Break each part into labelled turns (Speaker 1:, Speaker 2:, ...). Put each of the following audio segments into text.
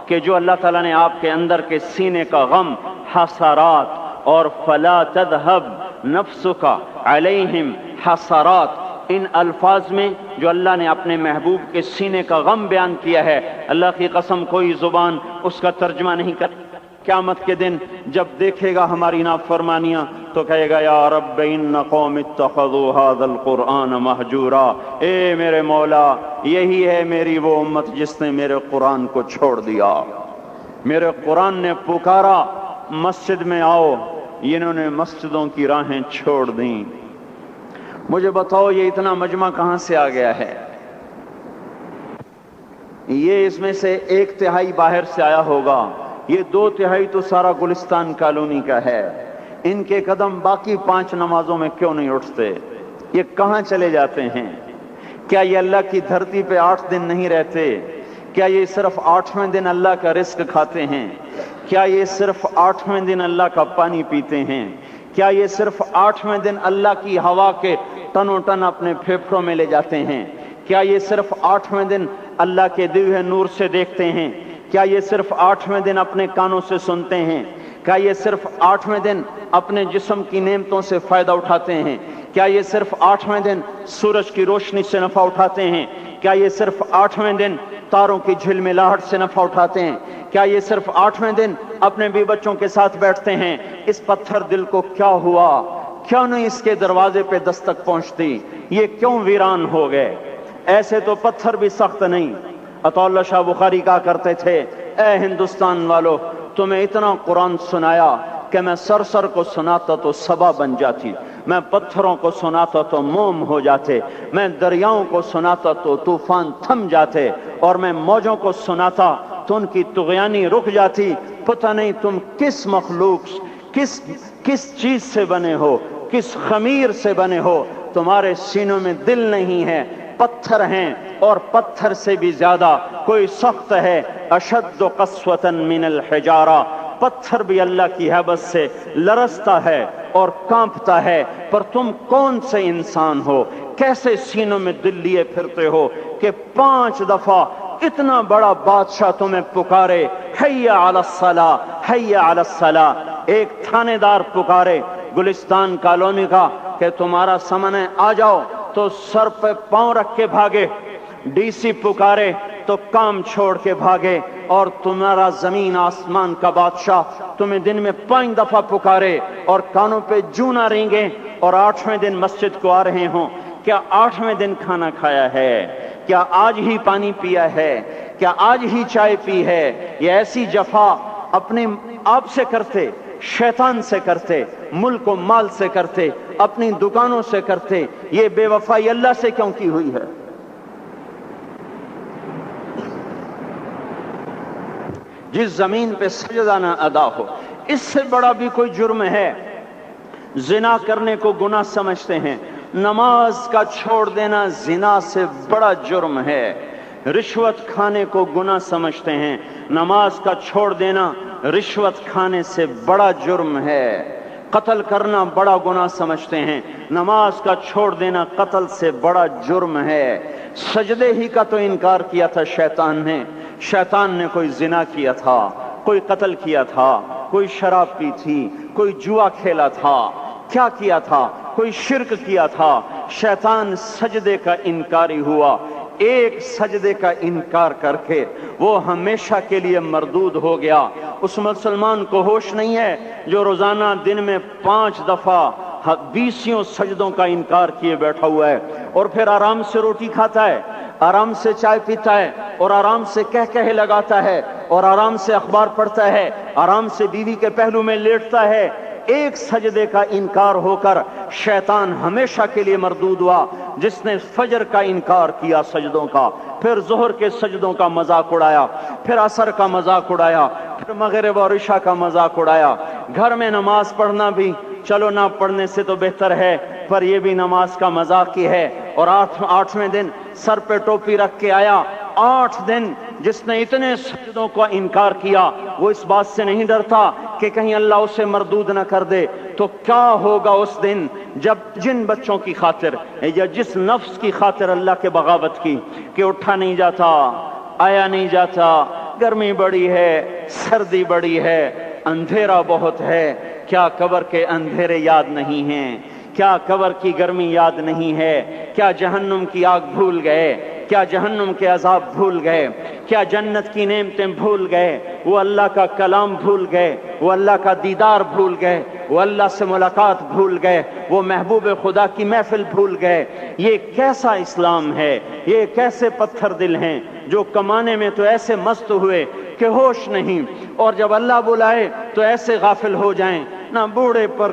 Speaker 1: کہ جو اللہ تعالیٰ نے آپ کے اندر کے سینے کا غم، حسرات، اور فلا تذهب نفسك علیہم حسرات، ان الفاظ میں جو اللہ نے اپنے محبوب کے سینے کا غم بیان کیا ہے، اللہ کی قسم کوئی زبان اس کا ترجمہ نہیں کر۔ قیامت کے دن جب دیکھے گا ہماری نافرمانیاں تو کہے گا یا رب ان قوم اتخذوا هذا القرآن مہجورا، اے میرے مولا یہی ہے میری وہ امت جس نے میرے قرآن کو چھوڑ دیا، میرے قرآن نے پکارا مسجد میں آؤ، انہوں نے مسجدوں کی راہیں چھوڑ دیں۔ مجھے بتاؤ یہ اتنا مجمع کہاں سے آ گیا ہے؟ یہ اس میں سے 1/3 باہر سے آیا ہوگا، یہ 2/3 تو سارا گلستان کالونی کا ہے۔ ان کے قدم باقی 5 نمازوں میں کیوں نہیں اٹھتے؟ یہ کہاں چلے جاتے ہیں؟ کیا یہ اللہ کی دھرتی پہ 8 دن نہیں رہتے؟ کیا یہ صرف 8ویں دن اللہ کا رزق کھاتے ہیں؟ کیا یہ صرف 8ویں دن اللہ کا پانی پیتے ہیں؟ کیا یہ صرف 8ویں دن اللہ کی ہوا کے ٹنوں ٹن اپنے پھیپھڑوں میں لے جاتے ہیں؟ کیا یہ صرف 8ویں دن اللہ کے دیے ہوئے نور سے دیکھتے ہیں؟ کیا یہ صرف 8ویں دن اپنے کانوں سے سنتے ہیں؟ کیا یہ صرف 8ویں دن اپنے جسم کی نعمتوں سے فائدہ اٹھاتے ہیں؟ کیا یہ صرف 8ویں دن سورج کی روشنی سے نفع اٹھاتے ہیں؟ کیا یہ صرف 8ویں دن تاروں کی جھلملاہٹ سے نفع اٹھاتے ہیں؟ کیا یہ صرف 8ویں دن اپنے بھی بچوں کے ساتھ بیٹھتے ہیں؟ اس پتھر دل کو کیا ہوا؟ کیوں نہیں اس کے دروازے پہ دستک پہنچتی؟ یہ کیوں ویران ہو گئے؟ ایسے تو پتھر بھی سخت نہیں۔ عطا اللہ شاہ بخاری کہا کرتے تھے اے ہندوستان والو، تمہیں اتنا قرآن سنایا کہ میں سر کو سناتا تو صبا بن جاتی، میں پتھروں کو سناتا تو موم ہو جاتے، میں دریاؤں کو سناتا تو طوفان تھم جاتے، اور میں موجوں کو سناتا تو ان کی طغیانی رک جاتی۔ پتہ نہیں تم کس مخلوق، کس چیز سے بنے ہو، کس خمیر سے بنے ہو، تمہارے سینوں میں دل نہیں ہے، پتھر ہیں، اور پتھر سے بھی زیادہ کوئی سخت ہے۔ اشد قسوة من الحجارہ، پتھر بھی اللہ کی ہیبت سے لرزتا ہے اور کانپتا ہے، پر تم کون سے انسان ہو، کیسے سینوں میں دل لیے پھرتے ہو کہ 5 دفعہ اتنا بڑا بادشاہ تمہیں پکارے حی علی الصلاۃ حی علی الصلاۃ۔ ایک تھانے دار پکارے گلستان کالونی کا کہ تمہارا سمن ہے آ جاؤ، تو سر پہ پاؤں رکھ کے بھاگے۔ ڈی سی پکارے تو کام چھوڑ کے بھاگے، اور تمہارا زمین آسمان کا بادشاہ تمہیں دن میں 5 دفعہ پکارے اور کانوں پہ جوں نہ رینگے، اور 8ویں دن مسجد کو آ رہے ہوں۔ کیا 8ویں دن کھانا کھایا ہے؟ کیا آج ہی پانی پیا ہے؟ کیا آج ہی چائے پی ہے؟ یہ ایسی جفا اپنے آپ سے کرتے، شیطان سے کرتے، ملک و مال سے کرتے، اپنی دکانوں سے کرتے، یہ بے وفائی اللہ سے کیوں کی ہوئی ہے؟ جس زمین پہ سجدہ نہ ادا ہو، اس سے بڑا بھی کوئی جرم ہے؟ زنا کرنے کو گناہ سمجھتے ہیں، نماز کا چھوڑ دینا زنا سے بڑا جرم ہے۔ رشوت کھانے کو گناہ سمجھتے ہیں، نماز کا چھوڑ دینا رشوت کھانے سے بڑا جرم ہے۔ قتل کرنا بڑا گناہ سمجھتے ہیں، نماز کا چھوڑ دینا قتل سے بڑا جرم ہے۔ سجدے ہی کا تو انکار کیا تھا شیطان نے کوئی زنا کیا تھا، کوئی قتل کیا تھا، کوئی شراب پی تھی، کوئی جوا کھیلا تھا، کیا کیا تھا؟ کوئی شرک کیا تھا۔ شیطان سجدے کا انکاری ہوا، ایک سجدے کا انکار کر کے وہ ہمیشہ کے لیے مردود ہو گیا۔ اس مسلمان کو ہوش نہیں ہے جو روزانہ دن میں 5 دفعہ 20 سجدوں کا انکار کیے بیٹھا ہوا ہے، اور پھر آرام سے روٹی کھاتا ہے، آرام سے چائے پیتا ہے، اور آرام سے کہے لگاتا ہے، اور آرام سے اخبار پڑھتا ہے، آرام سے بیوی کے پہلو میں لیٹتا ہے۔ ایک سجدے کا انکار ہو کر شیطان ہمیشہ کے لیے مردود ہوا۔ جس نے فجر کا انکار کیا سجدوں کا، پھر ظہر کے سجدوں کا مذاق اڑایا، پھر عصر کا مذاق اڑایا، پھر مغرب اور عشاء کا مذاق اڑایا۔ گھر میں نماز پڑھنا بھی چلو نہ پڑھنے سے تو بہتر ہے، پر یہ بھی نماز کا مذاق ہی ہے۔ اور 8ویں دن سر پہ ٹوپی رکھ کے آیا۔ 8 دن جس نے اتنے سجدوں کا انکار کیا، وہ اس بات سے نہیں ڈرتا کہ کہیں اللہ اسے مردود نہ کر دے۔ تو کیا ہوگا اس دن جب جن بچوں کی خاطر یا جس نفس کی خاطر اللہ کے بغاوت کی کہ اٹھا نہیں جاتا، آیا نہیں جاتا، گرمی بڑی ہے، سردی بڑی ہے، اندھیرا بہت ہے، کیا قبر کے اندھیرے یاد نہیں ہیں؟ کیا قبر کی گرمی یاد نہیں ہے؟ کیا جہنم کی آگ بھول گئے؟ کیا جہنم کے عذاب بھول گئے؟ کیا جنت کی نعمتیں بھول گئے؟ وہ اللہ کا کلام بھول گئے؟ وہ اللہ کا دیدار بھول گئے؟ وہ اللہ سے ملاقات بھول گئے؟ وہ محبوب خدا کی محفل بھول گئے؟ یہ کیسا اسلام ہے؟ یہ کیسے پتھر دل ہیں جو کمانے میں تو ایسے مست ہوئے کہ ہوش نہیں، اور جب اللہ بلائے تو ایسے غافل ہو جائیں، نہ بوڑھے پر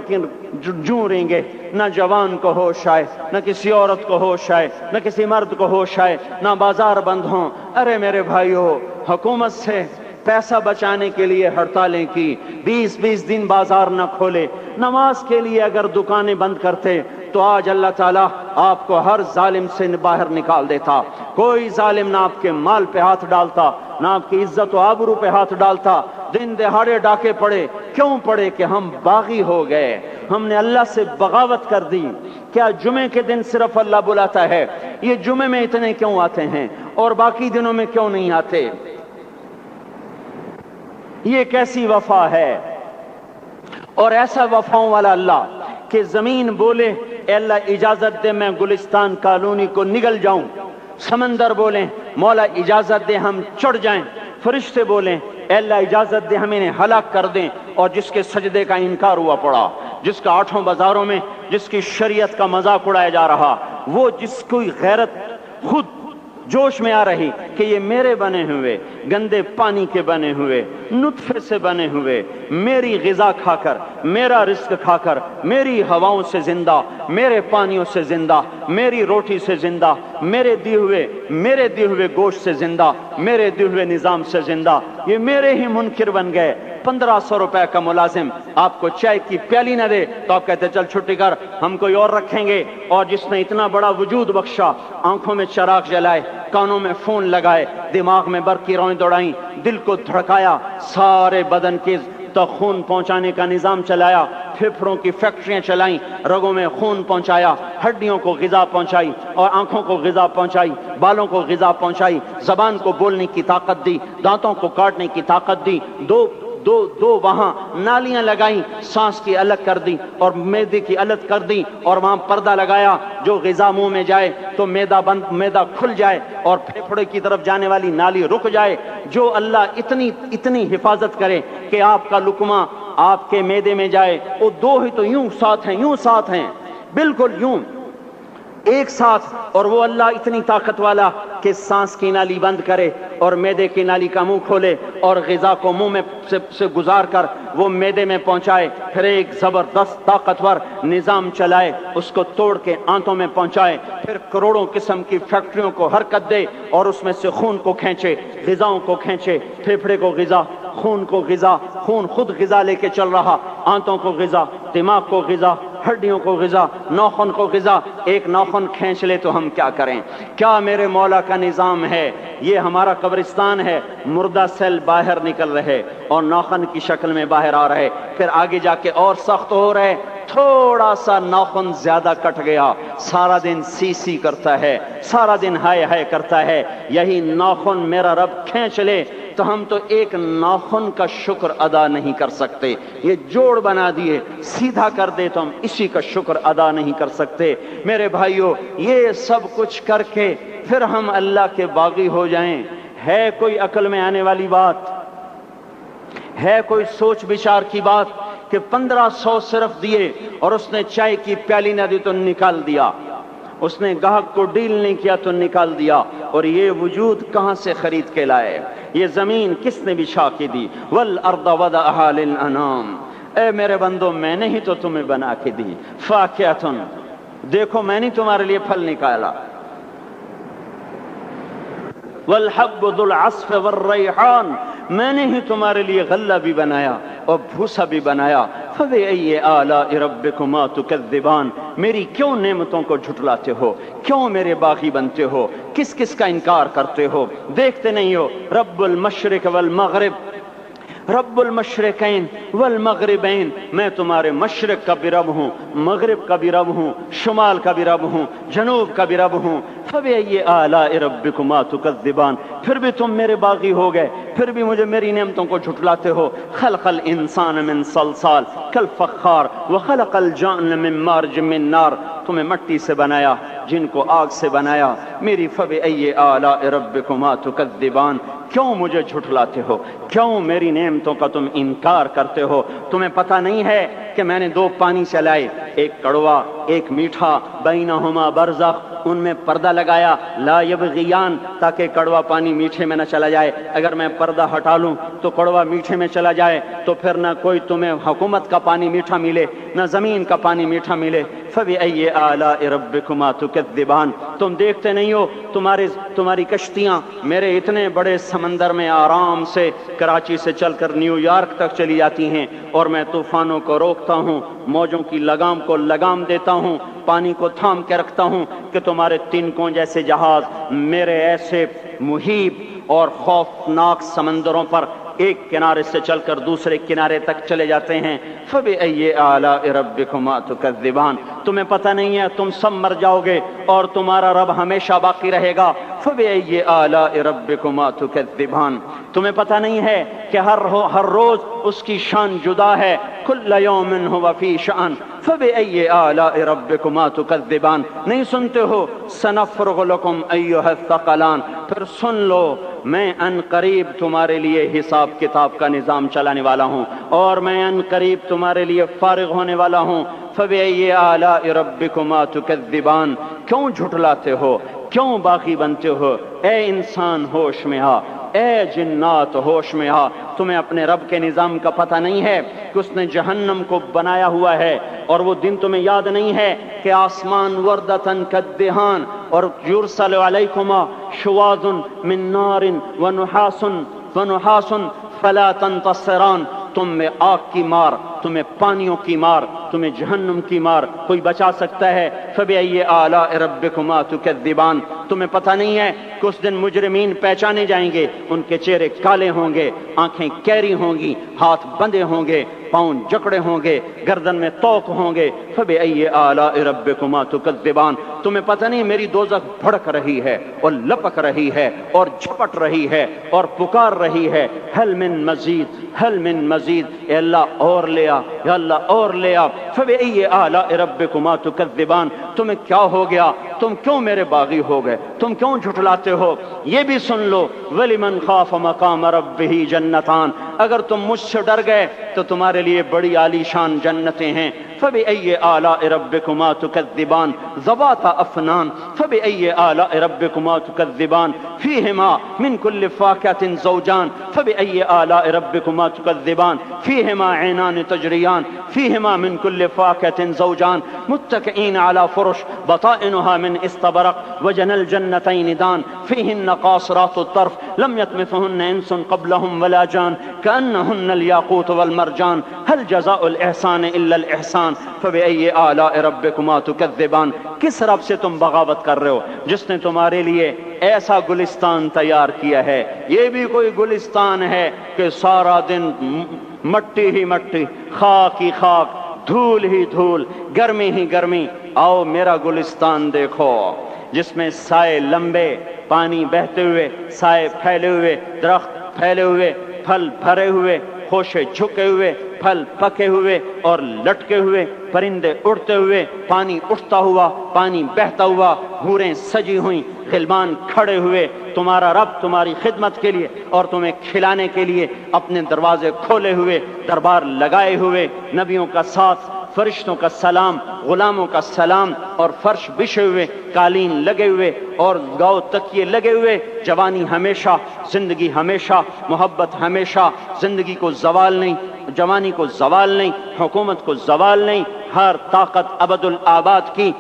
Speaker 1: جوں رہیں گے، نہ جوان کو ہوش آئے، نہ کسی عورت کو ہوش آئے، نہ کسی مرد کو ہوش آئے، نہ بازار بند ہوں۔ ارے میرے بھائیو، حکومت سے پیسہ بچانے کے لیے ہڑتالیں کی، 20 دن بازار نہ کھولے، نماز کے لیے اگر دکانیں بند کرتے تو آج اللہ تعالیٰ آپ کو ہر ظالم سے باہر نکال دیتا۔ کوئی ظالم نہ آپ کے مال پہ ہاتھ ڈالتا، نہ آپ کی عزت و آبرو پہ ہاتھ ڈالتا۔ دن دہاڑے ڈاکے پڑے، کیوں پڑے؟ کہ ہم باغی ہو گئے، ہم نے اللہ سے بغاوت کر دی۔ کیا جمعے کے دن صرف اللہ بلاتا ہے؟ یہ جمعے میں اتنے کیوں آتے ہیں اور باقی دنوں میں کیوں نہیں آتے؟ یہ کیسی وفا ہے؟ اور ایسا وفاؤں والا اللہ کہ زمین بولے اے اللہ اجازت دے میں گلستان کالونی کو نگل جاؤں، سمندر بولیں مولا اجازت دے ہم چڑھ جائیں، فرشتے بولیں اے اللہ اجازت دے ہم انہیں ہلاک کر دیں، اور جس کے سجدے کا انکار ہوا پڑا، جس کا 8 بازاروں میں جس کی شریعت کا مذاق اڑایا جا رہا، وہ جس کوئی غیرت خود جوش میں آ رہی کہ یہ میرے بنے ہوئے گندے پانی کے بنے ہوئے نطفے سے بنے ہوئے میری غذا کھا کر، میرا رزق کھا کر، میری ہواؤں سے زندہ، میرے پانیوں سے زندہ، میری روٹی سے زندہ، میرے دیے ہوئے گوشت سے زندہ، میرے دیے ہوئے نظام سے زندہ، یہ میرے ہی منکر بن گئے۔ 1500 روپے کا ملازم آپ کو چائے کی پیالی نہ دے تو آپ کہتے چل چھٹی کر، ہم کوئی اور رکھیں گے۔ اور جس نے اتنا بڑا وجود بخشا، آنکھوں میں چراغ جلائے، کانوں میں فون لگائے، دماغ میں برق کی روئیں دوڑائیں، دل کو دھڑکایا، سارے بدن کے تو خون پہنچانے کا نظام چلایا، پھیپھڑوں کی فیکٹریاں چلائیں، رگوں میں خون پہنچایا، ہڈیوں کو غذا پہنچائی اور آنکھوں کو غذا پہنچائی، بالوں کو غذا پہنچائی، زبان کو بولنے کی طاقت دی، دانتوں کو کاٹنے کی طاقت دی، دو وہاں نالیاں لگائیں، سانس کی الگ کر دی اور معدے کی الگ کر دی، اور وہاں پردہ لگایا، جو غذا منہ میں جائے تو معدہ کھل جائے اور پھیپھڑے کی طرف جانے والی نالی رک جائے۔ جو اللہ اتنی حفاظت کرے کہ آپ کا لقمہ آپ کے معدے میں جائے، وہ دو ہی تو یوں ساتھ ہیں بالکل یوں ایک ساتھ، اور وہ اللہ اتنی طاقت والا کہ سانس کی نالی بند کرے اور معدے کی نالی کا منہ کھولے اور غذا کو منہ میں سے گزار کر وہ معدے میں پہنچائے، پھر ایک زبردست طاقتور نظام چلائے، اس کو توڑ کے آنتوں میں پہنچائے، پھر کروڑوں قسم کی فیکٹریوں کو حرکت دے اور اس میں سے خون کو کھینچے، غذاؤں کو کھینچے، پھیپھڑے کو غذا، خون کو غذا، خون خود غذا لے کے چل رہا، آنتوں کو غذا، دماغ کو غذا، ہڈیوں کو غذا، ناخن کو غذا۔ ایک ناخن کھینچ لے تو ہم کیا کریں؟ کیا میرے مولا کا نظام ہے؟ یہ ہمارا قبرستان ہے، مردہ سیل باہر نکل رہے اور ناخن کی شکل میں باہر آ رہے، پھر آگے جا کے اور سخت ہو رہے، تھوڑا سا ناخن زیادہ کٹ گیا، سارا دن سی کرتا ہے، سارا دن ہائے کرتا ہے۔ یہی ناخن میرا رب کھینچ لے تو ہم تو ایک ناخن کا شکر ادا نہیں کر سکتے، یہ جوڑ بنا دیے، سیدھا کر دے تو ہم اسی کا شکر ادا نہیں کر سکتے۔ میرے بھائیو، یہ سب کچھ کر کے پھر ہم اللہ کے باغی ہو جائیں، ہے کوئی عقل میں آنے والی بات؟ ہے کوئی سوچ بچار کی بات کہ 1500 صرف دیے اور اس نے چائے کی پیالی نہ دی تو نکال دیا، اس نے گاہک کو ڈیل نہیں کیا تو نکال دیا، اور یہ وجود کہاں سے خرید کے لائے؟ یہ زمین کس نے بچھا کے دی؟ والارض وضعها للانام، اے میرے بندو میں نے ہی تو تمہیں بنا کے دی، فاکہۃ، دیکھو میں نے تمہارے لیے پھل نکالا، والحب ذو العصف والریحان، میں نے ہی تمہارے لیے غلہ بھی بنایا اور بھوسا بھی بنایا، فبأي آلاء ربكما تكذبان، میری کیوں نعمتوں کو جھٹلاتے ہو؟ کیوں میرے باغی بنتے ہو؟ کس کا انکار کرتے ہو؟ دیکھتے نہیں ہو رب المشرق والمغرب، رب المشرقین والمغربین، میں تمہارے مشرق کا بھی رب ہوں، مغرب کا بھی رب ہوں، شمال کا بھی رب ہوں، جنوب کا بھی رب ہوں، فبأي آلاء ربكما تكذبان، پھر بھی تم میرے باغی ہو گئے، پھر بھی مجھے میری نعمتوں کو جھٹلاتے ہو۔ خلق الانسان من صلصال کالفخار وخلق الجان من مارج من نار، تمہیں مٹی سے بنایا، جن کو آگ سے بنایا۔ میری فبأي آلاء ربكما تكذبان، کیوں مجھے جھٹلاتے ہو، کیوں میری نعمتوں کا تم انکار کرتے ہو؟ تمہیں پتہ نہیں ہے کہ میں نے دو پانی چلائے، ایک کڑوا ایک میٹھا، بینہما برزخ، ان میں پردہ لگایا، لا یبغیان، تاکہ کڑوا پانی میٹھے میں نہ چلا جائے۔ اگر میں پردہ ہٹا لوں تو کڑوا میٹھے میں چلا جائے تو پھر نہ کوئی تمہیں حکومت کا پانی میٹھا ملے، نہ زمین کا پانی میٹھا ملے۔ فبأي آلاء ربكما تكذبان، تم دیکھتے نہیں ہو تمہاری کشتیاں میرے اتنے بڑے سمندر میں آرام سے کراچی سے چل کر نیو یارک تک چلی جاتی ہیں، اور میں طوفانوں کو روکتا ہوں، موجوں کی لگام کو لگام دیتا ہوں، پانی کو تھام کے رکھتا ہوں کہ تمہارے تنکوں جیسے جہاز میرے ایسے محیط اور خوفناک سمندروں پر ایک کنارے سے چل کر دوسرے کنارے تک چلے جاتے ہیں۔ فبأي آلاء ربكما تكذبان، تمہیں پتہ نہیں ہے تم سب مر جاؤ گے اور تمہارا رب ہمیشہ باقی رہے گا۔ فبأي آلاء ربكما تكذبان، تمہیں پتہ نہیں ہے کہ ہر روز اس کی شان جدا ہے، كل يوم هو في شأن۔ فبأي آلاء ربكما تكذبان، نہیں سنتے ہو؟ سنفرغ لكم أيها الثقلان، پھر سن لو میں ان قریب تمہارے لیے حساب کتاب کا نظام چلانے والا ہوں، اور میں ان قریب تمہارے لیے فارغ ہونے والا ہوں۔ فبأي آلاء ربكما تكذبان، کیوں جھٹلاتے ہو، کیوں باغی بنتے ہو؟ اے انسان ہوش میں آ، اے جنات ہوش میں آ، تمہیں اپنے رب کے نظام کا پتہ نہیں ہے کہ اس نے جہنم کو بنایا ہوا ہے، اور وہ دن تمہیں یاد نہیں ہے کہ آسمان وردتن کالدہان، اور یرسل علیکما شواظ من نار ونحاس فلا تنتصران، تم میں آگ کی مار، تمہیں پانیوں کی مار، تمہیں جہنم کی مار کوئی بچا سکتا ہے؟ فبأي آلاء ربكما تكذبان، تمہیں پتہ نہیں ہے کہ اس دن مجرمین پہچانے جائیں گے، ان کے چہرے کالے ہوں گے، آنکھیں کیری ہوں گی، ہاتھ بندھے ہوں گے، پاؤں جکڑے ہوں گے، گردن میں توق ہوں گے۔ فبأي آلاء ربكما تكذبان، تمہیں پتہ نہیں میری دوزخ بھڑک رہی ہے اور لپک رہی ہے اور جھپٹ رہی ہے اور پکار رہی ہے، هل من مزید، هل من مزید، اے اللہ اور لے آ، یا اللہ اور لے آ۔ فبأي آلاء ربكما تكذبان، تمہیں کیا ہو گیا؟ تم کیوں میرے باغی ہو گئے؟ تم کیوں جھٹلاتے ہو؟ یہ بھی سن لو، وَلِمَنْ خَافَ مَقَامَ رَبِّهِ جَنَّتَانِ، اگر تم مجھ سے ڈر گئے تو تمہارے لیے بڑی عالی شان جنتیں ہیں۔ فبأي آلاء ربكما تكذبان ذوات أفنان، فبأي آلاء ربكما تكذبان فيهما من كل فاكهة زوجان، فبأي آلاء ربكما تكذبان فيهما عينان تجريان، فيهما من كل فاكهة زوجان متكئين على فرش بطائنها من استبرق وجنى الجنتين دان، فيهن قاصرات الطرف لم يطمثهن إنس قبلهم ولا جان، كأنهن الياقوت والمرجان، هل جزاء الإحسان إلا الإحسان۔ فبأي آلاء ربكما تكذبان، کس رب سے تم بغاوت کر رہے ہو جس نے تمہارے لیے ایسا گلستان تیار کیا ہے؟ یہ بھی کوئی گلستان ہے کہ سارا دن مٹی ہی مٹی، خاک ہی خاک، دھول ہی دھول، گرمی ہی گرمی۔ آؤ میرا گلستان دیکھو جس میں سائے لمبے، پانی بہتے ہوئے، سائے پھیلے ہوئے، درخت پھیلے ہوئے، پھل بھرے ہوئے، خوشے جھکے ہوئے، پھل پکے ہوئے اور لٹکے ہوئے، پرندے اڑتے ہوئے، پانی اٹھتا ہوا، پانی بہتا ہوا، حوریں سجی ہوئیں، غلمان کھڑے ہوئے، تمہارا رب تمہاری خدمت کے لیے اور تمہیں کھلانے کے لیے اپنے دروازے کھولے ہوئے، دربار لگائے ہوئے، نبیوں کا ساتھ، فرشتوں کا سلام، غلاموں کا سلام، اور فرش بچھے ہوئے، قالین لگے ہوئے اور گاؤ تکیے لگے ہوئے، جوانی ہمیشہ، زندگی ہمیشہ، محبت ہمیشہ، زندگی کو زوال نہیں، جوانی کو زوال نہیں، حکومت کو زوال نہیں، ہر طاقت ابد الآباد کی۔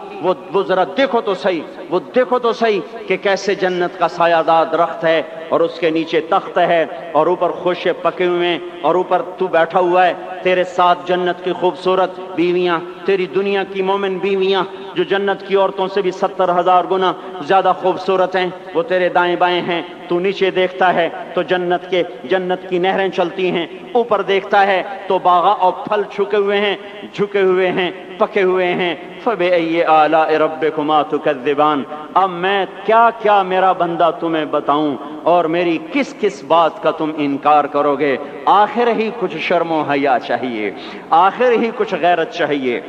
Speaker 1: وہ ذرا دیکھو تو صحیح، وہ دیکھو تو صحیح کہ کیسے جنت کا سایہ دار درخت ہے اور اس کے نیچے تخت ہے اور اوپر خوشے پکے ہوئے ہیں اور اوپر تو بیٹھا ہوا ہے، تیرے ساتھ جنت کی خوبصورت بیویاں، تیری دنیا کی مومن بیویاں جو جنت کی عورتوں سے بھی 70,000 گنا زیادہ خوبصورت ہیں، وہ تیرے دائیں بائیں ہیں۔ تو نیچے دیکھتا ہے تو جنت کی نہریں چلتی ہیں، اوپر دیکھتا ہے تو باغ اور پھل جھکے ہوئے ہیں، پکے ہوئے ہیں۔ فبأي آلاء ربكما تكذبان، اب میں کیا کیا میرا بندہ تمہیں بتاؤں اور میری کس کس بات کا تم انکار کرو گے؟ آخر ہی کچھ شرم و حیا چاہیے، آخر ہی کچھ غیرت چاہیے۔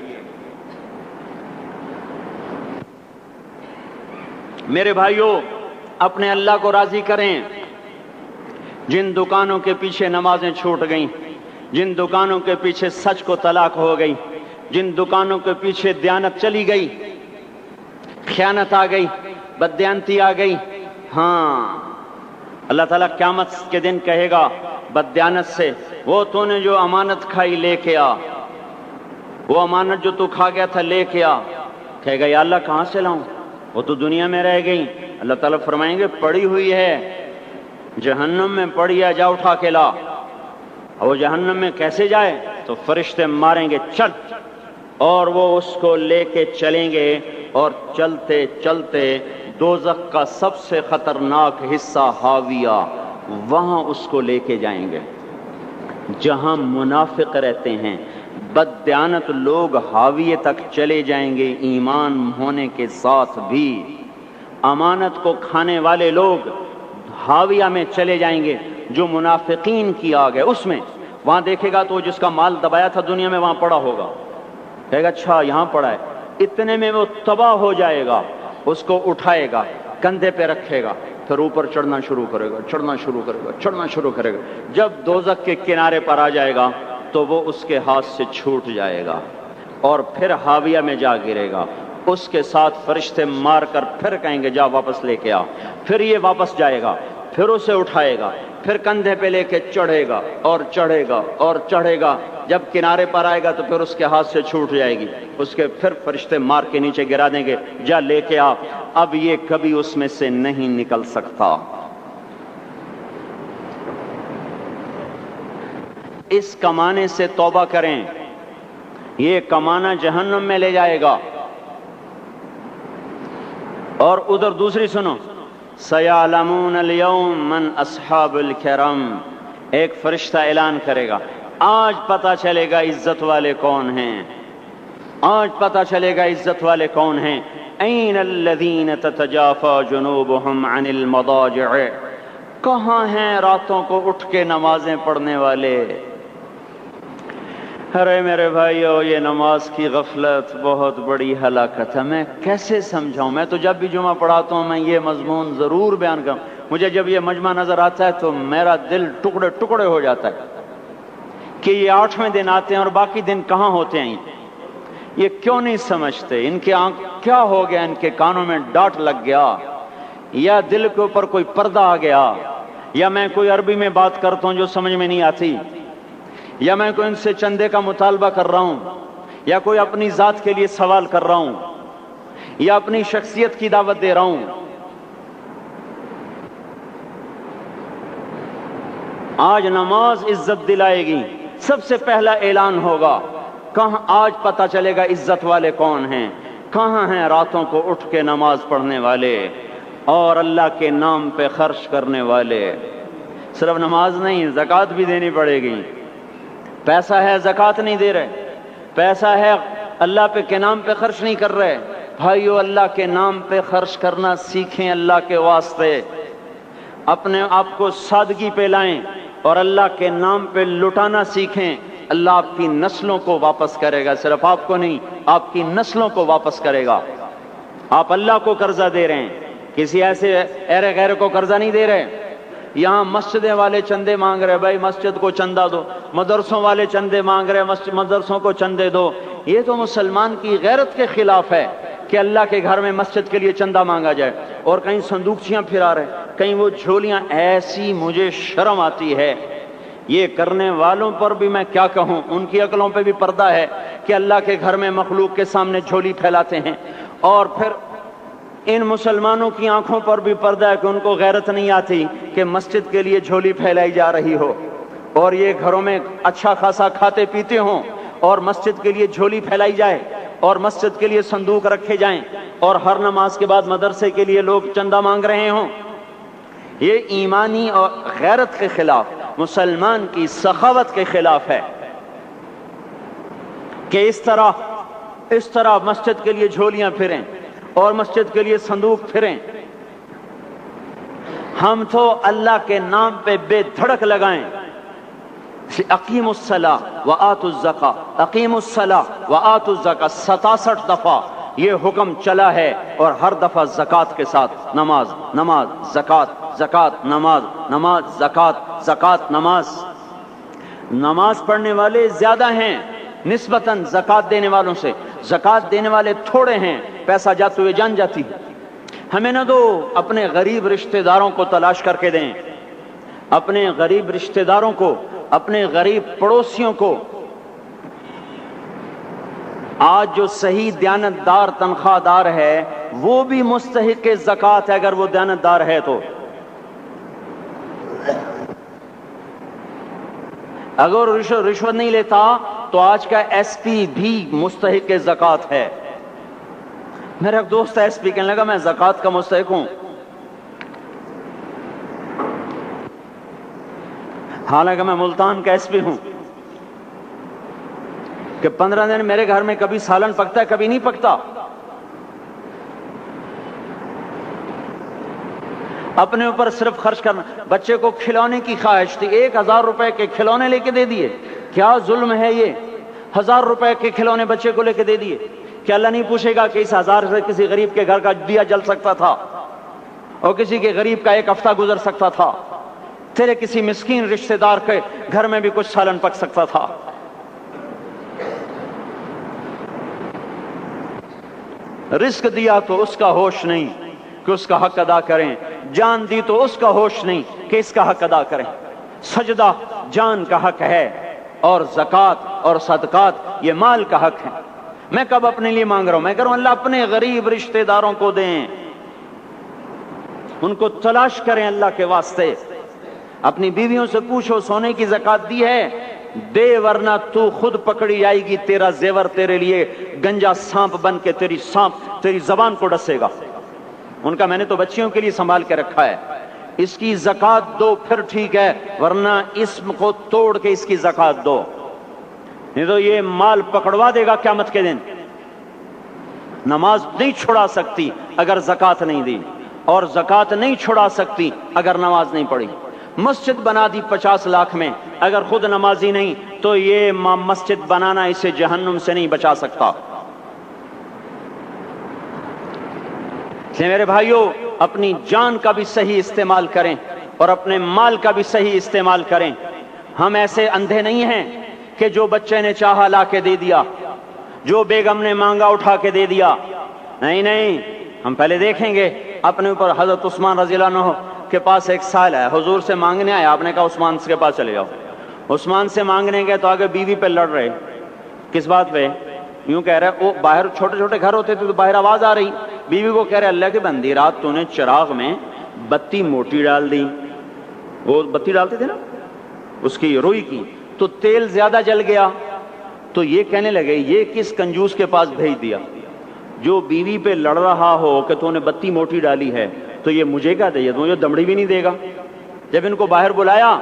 Speaker 1: میرے بھائیوں، اپنے اللہ کو راضی کریں۔ جن دکانوں کے پیچھے نمازیں چھوٹ گئیں، جن دکانوں کے پیچھے سچ کو طلاق ہو گئی، جن دکانوں کے پیچھے دیانت چلی گئی، خیانت آ گئی، بددیانتی آ گئی، ہاں اللہ تعالیٰ قیامت کے دن کہے گا بددیانت سے، وہ تو نے جو امانت کھائی لے کے آ، وہ امانت جو تو کھا گیا تھا لے کے آ۔ کہے گا یا اللہ کہاں سے لاؤں، وہ تو دنیا میں رہ گئی۔ اللہ تعالیٰ فرمائیں گے پڑی ہوئی ہے جہنم میں، پڑی ہے، جا اٹھا کے لا۔ اور وہ جہنم میں کیسے جائے؟ تو فرشتے ماریں گے چل، اور وہ اس کو لے کے چلیں گے، اور چلتے چلتے دوزخ کا سب سے خطرناک حصہ حاویہ، وہاں اس کو لے کے جائیں گے جہاں منافق رہتے ہیں۔ بددیانت لوگ حاویہ تک چلے جائیں گے ایمان ہونے کے ساتھ بھی، امانت کو کھانے والے لوگ حاویہ میں چلے جائیں گے جو منافقین کی آگ ہے اس میں۔ وہاں دیکھے گا تو جس کا مال دبایا تھا دنیا میں وہاں پڑا ہوگا، کہے گا اچھا یہاں پڑا ہے، اتنے میں وہ تباہ ہو جائے گا، اس کو اٹھائے گا، کندھے پہ رکھے گا، پھر اوپر چڑھنا شروع کرے گا، چڑھنا شروع کرے گا، چڑھنا شروع کرے گا۔ جب دوزخ کے کنارے پر آ جائے گا تو وہ اس کے ہاتھ سے چھوٹ جائے گا اور پھر حاویہ میں جا گرے گا۔ اس کے ساتھ فرشتے مار کر پھر کہیں گے جا واپس لے کے آ، پھر یہ واپس جائے گا، پھر اسے اٹھائے گا، پھر کندھے پہ لے کے چڑھے گا اور چڑھے گا اور چڑھے گا۔ جب کنارے پر آئے گا تو پھر اس کے ہاتھ سے چھوٹ جائے گی، اس کے پھر فرشتے مار کے نیچے گرا دیں گے، جا لے کے آ۔ اب یہ کبھی اس میں سے نہیں نکل سکتا۔ اس کمانے سے توبہ کریں، یہ کمانا جہنم میں لے جائے گا۔ اور ادھر دوسری سنو، سَيَعْلَمُونَ الْيَوْمَ مَنْ أَصْحَابُ الْكِرَامِ، ایک فرشتہ اعلان کرے گا آج پتہ چلے گا عزت والے کون ہیں، آج پتہ چلے گا عزت والے کون ہیں۔ أَيْنَ الَّذِينَ تَتَجَافَى جُنُوبُهُمْ عَنِ الْمَضَاجِعِ، کہاں ہیں راتوں کو اٹھ کے نمازیں پڑھنے والے؟ ارے میرے بھائیو، یہ نماز کی غفلت بہت بڑی ہلاکت ہے۔ میں کیسے سمجھاؤں؟ میں تو جب بھی جمعہ پڑھاتا ہوں میں یہ مضمون ضرور بیان کروں، مجھے جب یہ مجمع نظر آتا ہے تو میرا دل ٹکڑے ٹکڑے ہو جاتا ہے کہ یہ 8ویں دن آتے ہیں اور باقی دن کہاں ہوتے ہیں؟ یہ کیوں نہیں سمجھتے؟ ان کے آنکھ کیا ہو گیا؟ ان کے کانوں میں ڈاٹ لگ گیا، یا دل کے اوپر کوئی پردہ آ گیا، یا میں کوئی عربی میں بات کرتا ہوں جو سمجھ میں نہیں آتی، یا میں کوئی ان سے چندے کا مطالبہ کر رہا ہوں، یا کوئی اپنی ذات کے لیے سوال کر رہا ہوں، یا اپنی شخصیت کی دعوت دے رہا ہوں۔ آج نماز عزت دلائے گی، سب سے پہلا اعلان ہوگا، کہاں آج پتہ چلے گا عزت والے کون ہیں، کہاں ہیں راتوں کو اٹھ کے نماز پڑھنے والے اور اللہ کے نام پہ خرچ کرنے والے۔ صرف نماز نہیں، زکوٰۃ بھی دینی پڑے گی۔ پیسہ ہے زکوٰۃ نہیں دے رہے، پیسہ ہے اللہ کے نام پہ خرچ نہیں کر رہے۔ بھائیو، اللہ کے نام پہ خرچ کرنا سیکھیں، اللہ کے واسطے اپنے آپ کو سادگی پہ لائیں اور اللہ کے نام پہ لٹانا سیکھیں۔ اللہ آپ کی نسلوں کو واپس کرے گا، صرف آپ کو نہیں، آپ کی نسلوں کو واپس کرے گا۔ آپ اللہ کو قرضہ دے رہے ہیں، کسی ایسے ایرے غیر کو قرضہ نہیں دے رہے۔ یہاں مسجدیں والے چندے مانگ رہے، بھائی مسجد کو چندہ دو، مدرسوں والے چندے مانگ رہے، مدرسوں کو چندے دو۔ یہ تو مسلمان کی غیرت کے خلاف ہے کہ اللہ کے گھر میں مسجد کے لیے چندہ مانگا جائے، اور کہیں صندوقچیاں پھرا رہے، کہیں وہ جھولیاں۔ ایسی مجھے شرم آتی ہے، یہ کرنے والوں پر بھی میں کیا کہوں، ان کی عقلوں پہ بھی پردہ ہے کہ اللہ کے گھر میں مخلوق کے سامنے جھولی پھیلاتے ہیں، اور پھر ان مسلمانوں کی آنکھوں پر بھی پردہ ہے کہ ان کو غیرت نہیں آتی کہ مسجد کے لیے جھولی پھیلائی جا رہی ہو، اور یہ گھروں میں اچھا خاصا کھاتے پیتے ہوں، اور مسجد کے لیے جھولی پھیلائی جائے، اور مسجد کے لیے صندوق رکھے جائیں، اور ہر نماز کے بعد مدرسے کے لیے لوگ چندہ مانگ رہے ہوں۔ یہ ایمانی اور غیرت کے خلاف، مسلمان کی سخاوت کے خلاف ہے کہ اس طرح مسجد کے لیے جھولیاں پھریں، اور مسجد کے لیے صندوق پھریں. ہم تو اللہ کے نام پہ بے دھڑک لگائیں. اقیموا الصلاۃ وآتوا الزکاۃ، اقیموا الصلاۃ وآتوا الزکاۃ 67 دفعہ یہ حکم چلا ہے، اور ہر دفعہ زکوٰۃ کے ساتھ. نماز نماز زکوٰۃ، زکوٰۃ نماز، نماز زکوٰۃ، زکوٰۃ نماز. نماز پڑھنے والے زیادہ ہیں نسبتاً زکوٰۃ دینے والوں سے، زکوٰۃ دینے والے تھوڑے ہیں، پیسہ جاتے ہوئے جان جاتی ہے. ہمیں نہ دو، اپنے غریب رشتہ داروں کو تلاش کر کے دیں، اپنے غریب رشتہ داروں کو، اپنے غریب پڑوسیوں کو. آج جو صحیح دیانتدار تنخواہ دار ہے وہ بھی مستحق زکوٰۃ ہے اگر وہ دیانتدار ہے تو. اگر رشوت نہیں لیتا تو آج کا ایس پی بھی مستحق زکوٰۃ ہے. میرا ایک دوست ایس پی کہنے لگا میں زکوٰۃ کا مستحق ہوں، حالانکہ میں ملتان کا ایس پی ہوں، کہ 15 دن میرے گھر میں کبھی سالن پکتا ہے کبھی نہیں پکتا. اپنے اوپر صرف خرچ کرنا. بچے کو کھلونے کی خواہش تھی، 1000 روپے کے کھلونے لے کے دے دیے. کیا ظلم ہے یہ، 1000 روپے کے کھلونے بچے کو لے کے دے دیے. کیا اللہ نہیں پوچھے گا کہ اس 1000 سے کسی غریب کے گھر کا دیا جل سکتا تھا اور کسی کے غریب کا ایک ہفتہ گزر سکتا تھا، تیرے کسی مسکین رشتہ دار کے گھر میں بھی کچھ سالن پک سکتا تھا. رزق دیا تو اس کا ہوش نہیں کہ اس کا حق ادا کریں، جان دی تو اس کا ہوش نہیں کہ اس کا حق ادا کریں. سجدہ جان کا حق ہے، اور زکوٰۃ اور صدقات یہ مال کا حق ہے. میں کب اپنے لیے مانگ رہا ہوں؟ میں کہہ رہا ہوں اللہ اپنے غریب رشتہ داروں کو دیں، ان کو تلاش کریں اللہ کے واسطے. اپنی بیویوں سے پوچھو سونے کی زکوٰۃ دی ہے؟ دے، ورنہ تو خود پکڑی جائے گی، تیرا زیور تیرے لیے گنجا سانپ بن کے تیری زبان کو ڈسے گا. ان کا میں نے تو بچیوں کے لیے سنبھال کے رکھا ہے. اس کی زکوٰۃ دو پھر ٹھیک ہے، ورنہ اسم کو توڑ کے اس کی زکوٰۃ دو، نہیں تو یہ مال پکڑوا دے گا قیامت کے دن. نماز نہیں چھڑا سکتی اگر زکوٰۃ نہیں دی، اور زکوٰۃ نہیں چھڑا سکتی اگر نماز نہیں پڑھی. مسجد بنا دی 50 لاکھ میں، اگر خود نمازی نہیں تو یہ مسجد بنانا اسے جہنم سے نہیں بچا سکتا. میرے بھائیوں، اپنی جان کا بھی صحیح استعمال کریں اور اپنے مال کا بھی صحیح استعمال کریں. ہم ایسے اندھے نہیں ہیں کہ جو بچے نے چاہا لا کے دے دیا، جو بیگم نے مانگا اٹھا کے دے دیا. نہیں نہیں، ہم پہلے دیکھیں گے اپنے اوپر. حضرت عثمان رضی اللہ عنہ کے پاس ایک سائل ہے، حضور سے مانگنے آیا، آپ نے کہا عثمان کے پاس چلے جاؤ. عثمان سے مانگنے گئے تو آگے بیوی پہ لڑ رہے. کس بات پہ؟ یوں کہہ رہے وہ باہر چھوٹے چھوٹے گھر ہوتے تھے تو باہر آواز آ رہی. بیوی کو کہہ رہے اللہ کے بندی، رات تو نے چراغ میں بتی موٹی ڈال دی. وہ بتی ڈالتے تھے نا اس کی روئی کی، تو تیل زیادہ جل گیا. تو یہ کہنے لگے یہ کس کنجوس کے پاس بھیج دیا؟ جو بیوی پہ لڑ رہا ہو کہ تو نے بتی موٹی ڈالی ہے تو یہ مجھے کیا دے گا؟ مجھے دمڑی بھی نہیں دے گا. جب ان کو باہر بلایا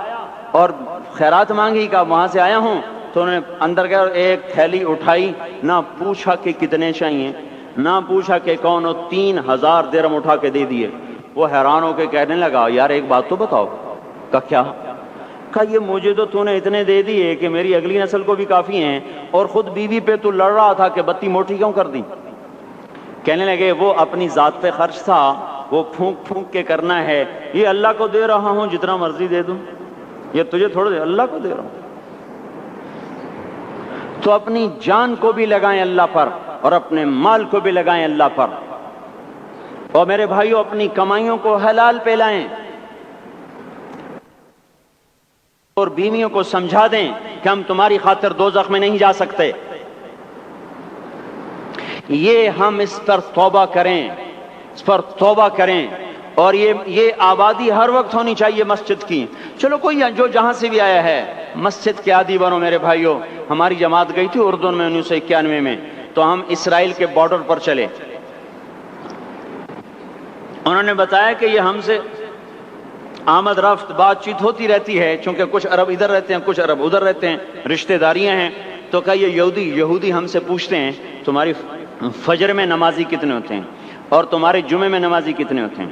Speaker 1: اور خیرات مانگی کہ وہاں سے آیا ہوں، تو انہوں نے اندر گیا، ایک تھیلی اٹھائی، نہ پوچھا کہ کتنے چاہیے، نہ پوچھا کہ کون ہو، 3000 درہم اٹھا کے دے دیے. وہ حیران ہو کے کہنے لگا یار ایک بات تو بتاؤ. کہا کیا؟ کہا یہ مجھے تو نے اتنے دے دیے کہ میری اگلی نسل کو بھی کافی ہیں، اور خود بیوی پہ تو لڑ رہا تھا کہ بتی موٹی کیوں کر دی. کہنے لگے وہ اپنی ذات پہ خرچ تھا، وہ پھونک پھونک کے کرنا ہے. یہ اللہ کو دے رہا ہوں جتنا مرضی دے دوں، یہ تجھے تھوڑا دے، اللہ کو دے رہا ہوں. تو اپنی جان کو بھی لگائیں اللہ پر اور اپنے مال کو بھی لگائیں اللہ پر. اور میرے بھائیوں اپنی کمائیوں کو حلال پہ لائیں اور بیویوں کو سمجھا دیں کہ ہم تمہاری خاطر دوزخ میں نہیں جا سکتے. یہ ہم اس پر توبہ کریں، اس پر توبہ کریں. اور یہ آبادی ہر وقت ہونی چاہیے مسجد کی. چلو کوئی جو جہاں سے بھی آیا ہے مسجد کے عادی بنو میرے بھائیوں. ہماری جماعت گئی تھی اردن میں 1991 میں، تو ہم اسرائیل کے بارڈر پر چلے. انہوں نے بتایا کہ یہ ہم سے آمد رفت بات چیت ہوتی رہتی ہے، چونکہ کچھ عرب ادھر رہتے ہیں کچھ عرب ادھر رہتے ہیں، رشتہ داریاں ہیں. تو کہا یہ یہودی ہم سے پوچھتے ہیں تمہاری فجر میں نمازی کتنے ہوتے ہیں؟ اور تمہارے جمعے میں نمازی کتنے ہوتے ہیں؟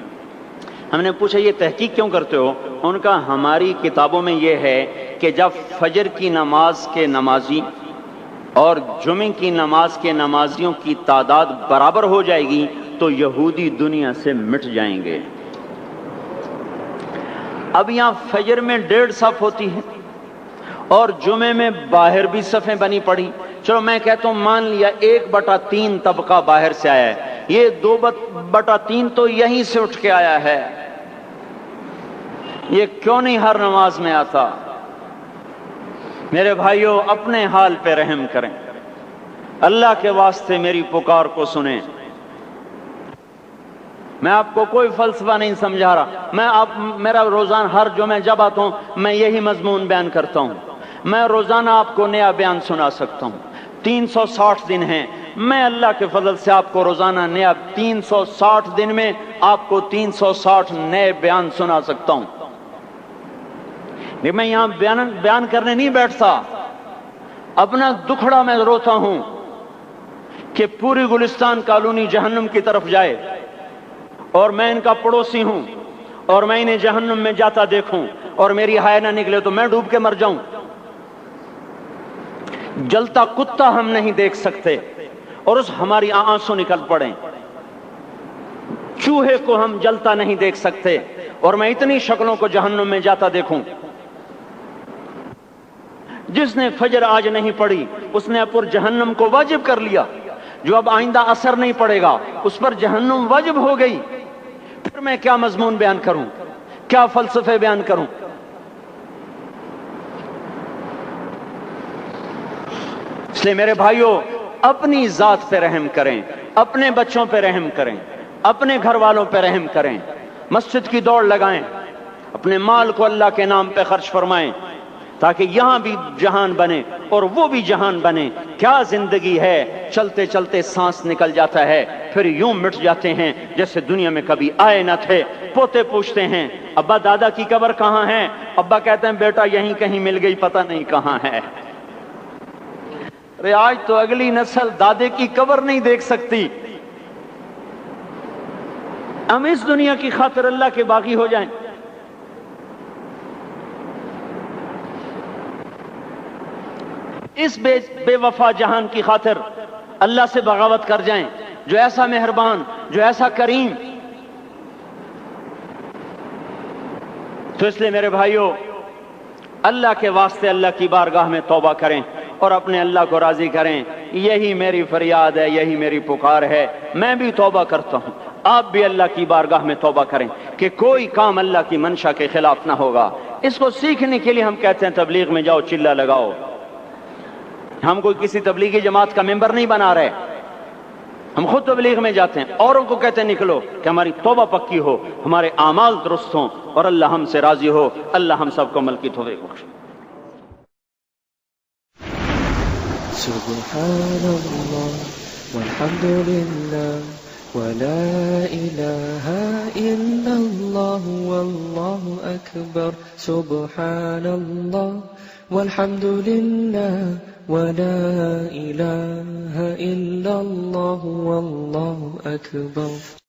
Speaker 1: ہم نے پوچھا یہ تحقیق کیوں کرتے ہو؟ ان کا ہماری کتابوں میں یہ ہے کہ جب فجر کی نماز کے نمازی اور جمعے کی نماز کے نمازیوں کی تعداد برابر ہو جائے گی تو یہودی دنیا سے مٹ جائیں گے۔ اب یہاں فجر میں 1.5 صف ہوتی ہے اور جمعے میں باہر بھی صفیں بنی پڑی، چلو میں کہتا ہوں مان لیا 1/3 طبقہ باہر سے آیا ہے، یہ 2/3 تو یہیں سے اٹھ کے آیا ہے، یہ کیوں نہیں ہر نماز میں آتا؟ میرے بھائیوں اپنے حال پہ رحم کریں، اللہ کے واسطے میری پکار کو سنیں۔ میں آپ کو کوئی فلسفہ نہیں سمجھا رہا، میرا روزانہ ہر جمعہ جب آتا ہوں میں یہی مضمون بیان کرتا ہوں، میں روزانہ آپ کو نیا بیان سنا سکتا ہوں۔ 360 دن ہیں، میں اللہ کے فضل سے آپ کو روزانہ نیا 360 دن میں آپ کو 360 نئے بیان سنا سکتا ہوں۔ میں یہاں بیان کرنے نہیں بیٹھتا، اپنا دکھڑا میں روتا ہوں کہ پوری گلستان کالونی جہنم کی طرف جائے اور میں ان کا پڑوسی ہوں اور میں انہیں جہنم میں جاتا دیکھوں اور میری ہائے نہ نکلے تو میں ڈوب کے مر جاؤں۔ جلتا کتا ہم نہیں دیکھ سکتے اور اس ہماری آنسو نکل پڑیں، چوہے کو ہم جلتا نہیں دیکھ سکتے اور میں اتنی شکلوں کو جہنم میں جاتا دیکھوں۔ جس نے فجر آج نہیں پڑھی اس نے پر جہنم کو واجب کر لیا، جو اب آئندہ اثر نہیں پڑے گا اس پر جہنم واجب ہو گئی، پھر میں کیا مضمون بیان کروں، کیا فلسفے بیان کروں؟ اس لیے میرے بھائیوں اپنی ذات پہ رحم کریں، اپنے بچوں پہ رحم کریں، اپنے گھر والوں پہ رحم کریں، مسجد کی دوڑ لگائیں، اپنے مال کو اللہ کے نام پہ خرچ فرمائیں تاکہ یہاں بھی جہان بنے اور وہ بھی جہان بنے۔ کیا زندگی ہے، چلتے چلتے سانس نکل جاتا ہے پھر یوں مٹ جاتے ہیں جیسے دنیا میں کبھی آئے نہ تھے۔ پوتے پوچھتے ہیں ابا دادا کی قبر کہاں ہے؟ ابا کہتے ہیں بیٹا یہیں کہیں مل گئی، پتہ نہیں کہاں ہے۔ ارے آج تو اگلی نسل دادے کی قبر نہیں دیکھ سکتی، ہم اس دنیا کی خاطر اللہ کے باغی ہو جائیں۔ اس بے وفا جہان کی خاطر اللہ سے بغاوت کر جائیں جو ایسا مہربان، جو ایسا کریم۔ تو اس لیے میرے بھائیوں اللہ کے واسطے اللہ کی بارگاہ میں توبہ کریں اور اپنے اللہ کو راضی کریں، یہی میری فریاد ہے، یہی میری پکار ہے۔ میں بھی توبہ کرتا ہوں، آپ بھی اللہ کی بارگاہ میں توبہ کریں کہ کوئی کام اللہ کی منشا کے خلاف نہ ہوگا۔ اس کو سیکھنے کے لیے ہم کہتے ہیں تبلیغ میں جاؤ چلہ لگاؤ، ہم کوئی کسی تبلیغی جماعت کا ممبر نہیں بنا رہے، ہم خود تبلیغ میں جاتے ہیں، اوروں کو کہتے ہیں نکلو کہ ہماری توبہ پکی ہو، ہمارے اعمال درست ہوں اور اللہ ہم سے راضی ہو۔ اللہ ہم سب کو عمل کی توفیق بخشے۔
Speaker 2: سبحان اللہ والحمد للہ ولا الہ الا اللہ واللہ اکبر۔ سبحان اللہ والحمد للہ ولا الہ الا اللہ واللہ اکبر۔